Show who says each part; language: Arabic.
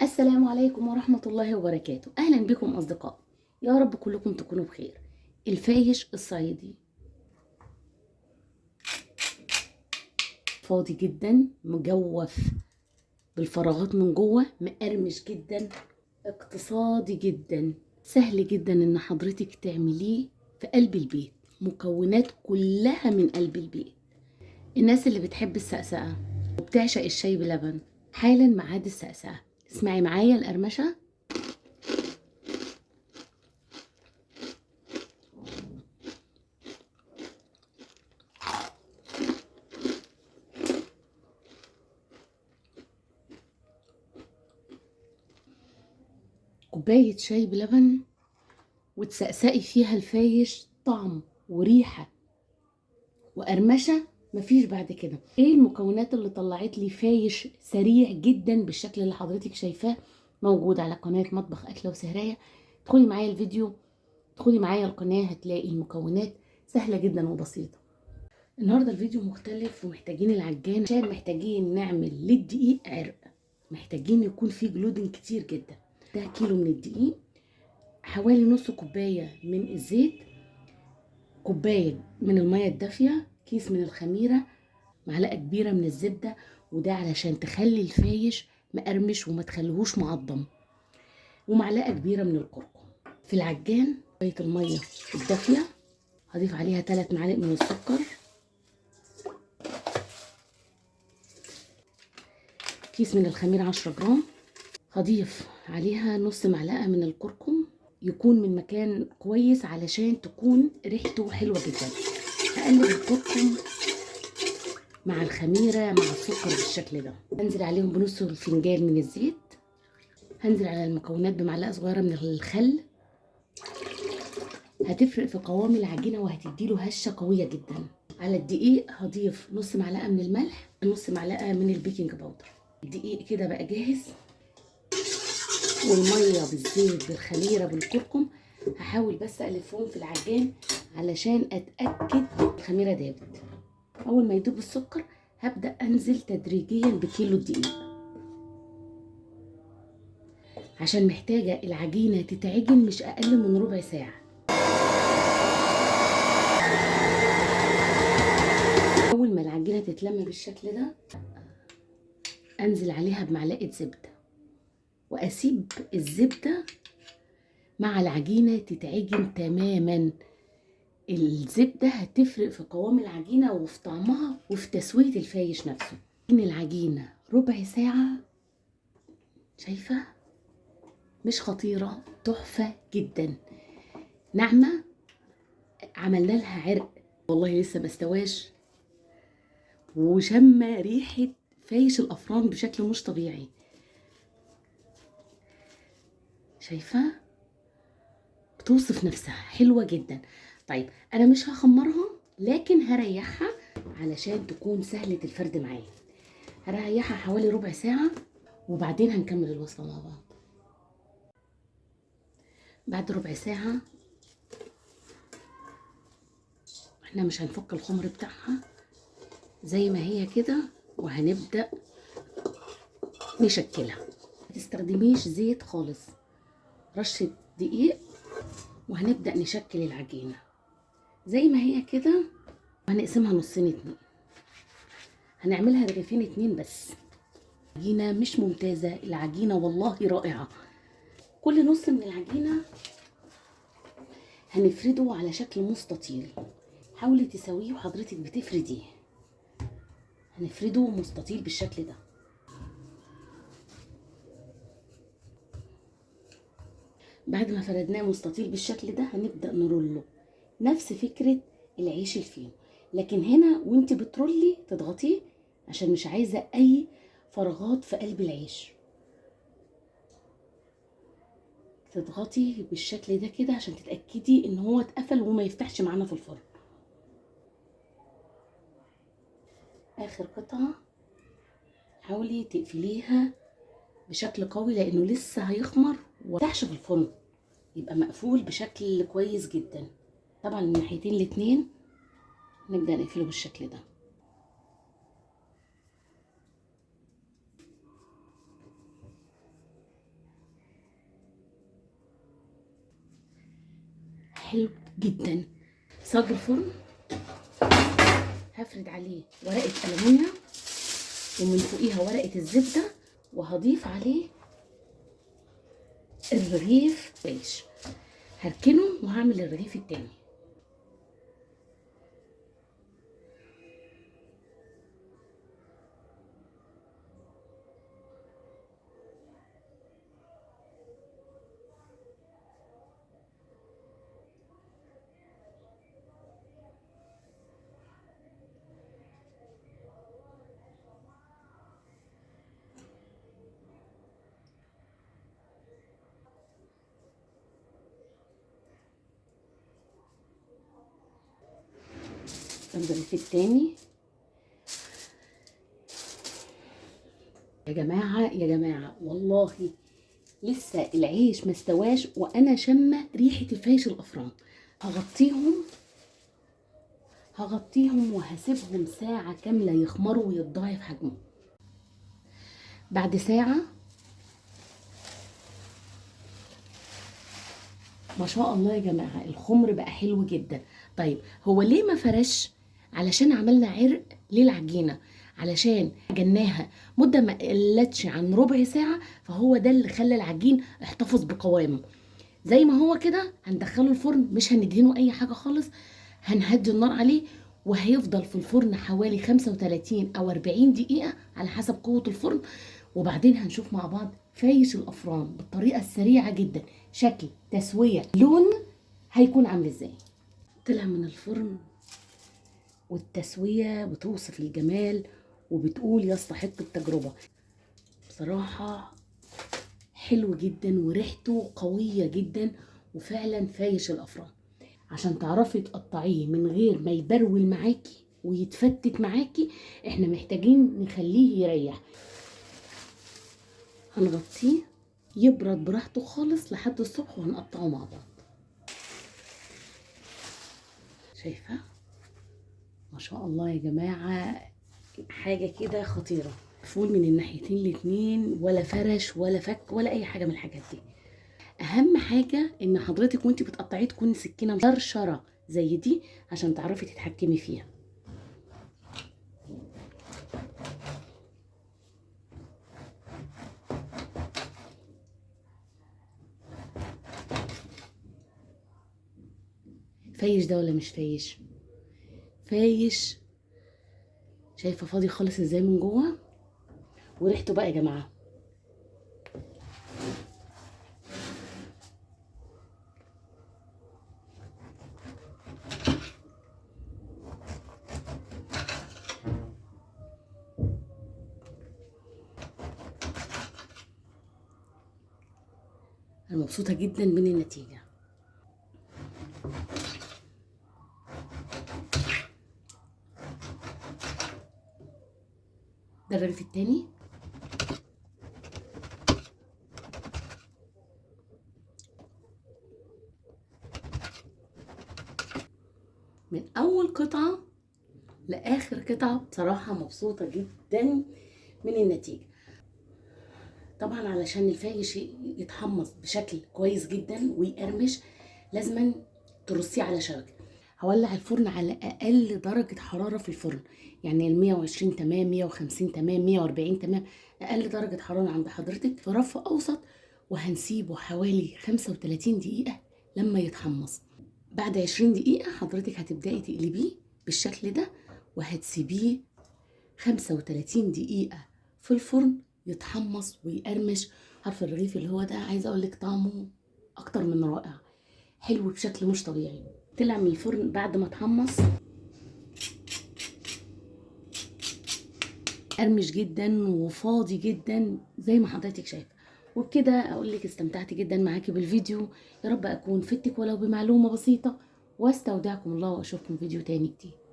Speaker 1: السلام عليكم ورحمة الله وبركاته. أهلا بكم أصدقائي، يا رب كلكم تكونوا بخير. الفايش الصعيدي فاضي جدا، مجوف بالفراغات من جوه، مقرمش جدا، اقتصادي جدا، سهل جدا ان حضرتك تعمليه في قلب البيت، مكونات كلها من قلب البيت. الناس اللي بتحب السقسقة وبتعشق الشاي بلبن، حالا ميعاد السقسقة. اسمعي معايا القرمشة. كوباية شاي بلبن وتسقسقي فيها الفايش، طعم وريحة وقرمشة مفيش بعد كده. ايه المكونات اللي طلعت لي فايش سريع جدا بالشكل اللي حضرتك شايفاه؟ موجود على قناة مطبخ أكلة وسهرية. ادخلي معايا الفيديو، ادخلي معايا القناة، هتلاقي المكونات سهلة جدا وبسيطة. النهاردة الفيديو مختلف ومحتاجين العجان، عشان محتاجين نعمل للدقيق عرق، محتاجين يكون فيه جلودن كتير جدا. ده كيلو من الدقيق، حوالي نص كوباية من الزيت، كوباية من المية الدافية، كيس من الخميرة، معلقة كبيرة من الزبدة، وده علشان تخلي الفايش مقرمش وما تخليهوش معضم، ومعلقة كبيرة من الكركم. في العجان كوباية المية الدافية، هضيف عليها 3 معالق من السكر، كيس من الخميرة 10 جرام، هضيف عليها نص معلقة من الكركم، يكون من مكان كويس علشان تكون ريحته حلوة جدا. هقلب الكركم مع الخميرة مع السكر بالشكل ده. هنزل عليهم بنص الفنجان من الزيت، هنزل على المكونات بمعلقة صغيرة من الخل، هتفرق في قوام العجينة وهتديله هشة قوية جدا. على الدقيق هضيف نص معلقة من الملح، نص معلقة من البيكنج باودر. الدقيق كده بقى جاهز، والمية بالزيت بالخميرة بالكركم. هحاول بس ألفهم في العجان علشان أتأكد الخميرة دابت. أول ما يدوب السكر هبدأ أنزل تدريجيا بكيلو الدقيق، عشان محتاجة العجينة تتعجن مش أقل من ربع ساعة. أول ما العجينة تتلم بالشكل ده أنزل عليها بمعلقة زبدة، وأسيب الزبدة مع العجينة تتعجن تماما. الزبدة هتفرق في قوام العجينة وفي طعمها وفي تسوية الفايش نفسه. إن العجينة ربع ساعة، شايفة مش خطيرة، تحفة جدا، ناعمة. عملنا لها عرق، والله لسه ما استواش، وشم ريحة فايش الأفران بشكل مش طبيعي. شايفة بتوصف نفسها حلوة جدا. طيب أنا مش هخمرها، لكن هريحها علشان تكون سهلة الفرد معايا. هريحها حوالي ربع ساعة وبعدين هنكمل الوصفة مع بعض. بعد ربع ساعة احنا مش هنفك الخمر بتاعها، زي ما هي كده، وهنبدأ نشكلها. ما تستخدميش زيت خالص، رشة دقيق، وهنبدأ نشكل العجينة زي ما هي كده. وهنقسمها نصين 2، هنعملها رغيفين 2 بس. العجينة مش ممتازة، العجينة والله رائعة. كل نص من العجينة هنفرده على شكل مستطيل، حاولي تسويه وحضرتك بتفرديه. هنفرده مستطيل بالشكل ده. بعد ما فردناه مستطيل بالشكل ده هنبدأ نرله، نفس فكرة العيش الفينو، لكن هنا وانت بترلي تضغطيه عشان مش عايزة اي فراغات في قلب العيش. تضغطي بالشكل ده كده عشان تتأكدي ان هو اتقفل وما يفتحش معانا في الفرن. اخر قطعة حاولي تقفليها بشكل قوي لانه لسه هيخمر ومفتحش في الفرن، يبقى مقفول بشكل كويس جدا. طبعا من الناحيتين الاتنين نبدأ نقفله بالشكل ده. حلو جدا. صاج الفرن هفرد عليه ورقة ألمونيا ومن فوقيها ورقة الزبدة، وهضيف عليه الرغيف عيش، هركنه وهعمل الرغيف التاني. الرغيف التاني. يا جماعة يا جماعة والله لسه العيش مستواش وانا شامة ريحة الفايش الافران. هغطيهم وهسيبهم ساعة كاملة يخمروا ويتضاعف حجمهم. بعد ساعة ما شاء الله يا جماعة الخمر بقى حلو جدا. طيب هو ليه ما فرش؟ علشان عملنا عرق للعجينة، علشان جناها مدة ما قلتش عن ربع ساعة، فهو ده اللي خلى العجين احتفظ بقوامه. زي ما هو كده هندخله الفرن، مش هندهنه اي حاجة خالص، هنهدي النار عليه وهيفضل في الفرن حوالي 35 او 40 دقيقة على حسب قوة الفرن. وبعدين هنشوف مع بعض فايش الافران بالطريقة السريعة جدا، شكل، تسوية، لون هيكون عامل ازاي. طلع من الفرن والتسوية بتوصف الجمال وبتقول يستحق التجربة. بصراحة حلو جدا وريحته قوية جدا وفعلا فايش الافران. عشان تعرفي تقطعيه من غير ما يبرول معاكي ويتفتت معاكي، احنا محتاجين نخليه يريح. هنغطيه يبرد براحته خالص لحد الصبح وهنقطعه مع بعض. شايفه ما شاء الله يا جماعه حاجه كده خطيره. فول من الناحيتين الاتنين، ولا فرش ولا فك ولا اي حاجه من الحاجات دي. اهم حاجه ان حضرتك وانتي بتقطعيه تكون سكينه مشرشره زي دي عشان تعرفي تتحكمي فيها. فايش ده ولا مش فايش؟ فايش. شايفه فاضي خالص ازاي من جوه. وريحته بقى يا جماعه انا مبسوطه جدا من النتيجه. ده الرغيف التاني. من اول قطعه لاخر قطعه بصراحه مبسوطه جدا من النتيجه. طبعا علشان الفايش يتحمص بشكل كويس جدا ويقرمش لازما ترصيه على شبكه. هولع الفرن على اقل درجه حراره في الفرن، يعني ال 120 تمام، 150 تمام، 140 تمام، اقل درجه حراره عند حضرتك في رف اوسط. وهنسيبه حوالي 35 دقيقه لما يتحمص. بعد 20 دقيقه حضرتك هتبداي تقلبيه بالشكل ده وهتسيبيه 35 دقيقه في الفرن يتحمص ويقرمش. عارفه الرغيف اللي هو ده، عايزه اقول لك طعمه اكتر من رائع، حلو بشكل مش طبيعي. طلع من الفرن بعد ما اتحمص قرمش جدا وفاضي جدا زي ما حضرتك شايفه. وبكده اقول لك استمتعت جدا معاكي بالفيديو، يا رب اكون فدتك ولو بمعلومه بسيطه، واستودعكم الله واشوفكم فيديو تاني جديد.